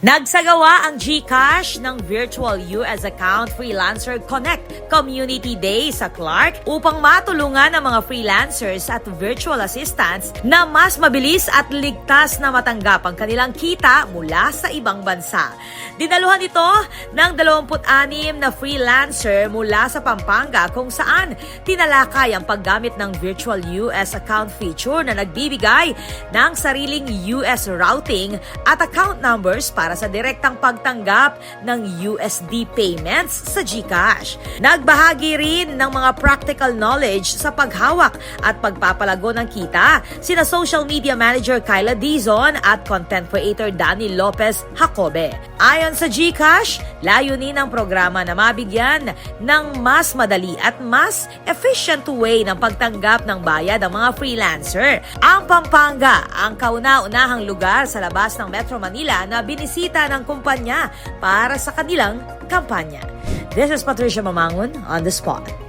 Nagsagawa ang GCash ng Virtual US Account Freelancer Connect Community Day sa Clark upang matulungan ang mga freelancers at virtual assistants na mas mabilis at ligtas na matanggap ang kanilang kita mula sa ibang bansa. Dinaluhan ito ng 26 na freelancer mula sa Pampanga kung saan tinalakay ang paggamit ng Virtual US Account feature na nagbibigay ng sariling US routing at account numbers para sa direktang pagtanggap ng USD payments sa GCash. Nagbahagi rin ng mga practical knowledge sa paghawak at pagpapalago ng kita sina social media manager Kyla Dizon at content creator Danny Lopez Jacobe. Ayon sa GCash, layunin ng programa na mabigyan ng mas madali at mas efficient way ng pagtanggap ng bayad ng mga freelancer. Ang Pampanga ang kauna-unahang lugar sa labas ng Metro Manila na binisita ng kumpanya para sa kanilang kampanya. This is Patricia Mamangon on the spot.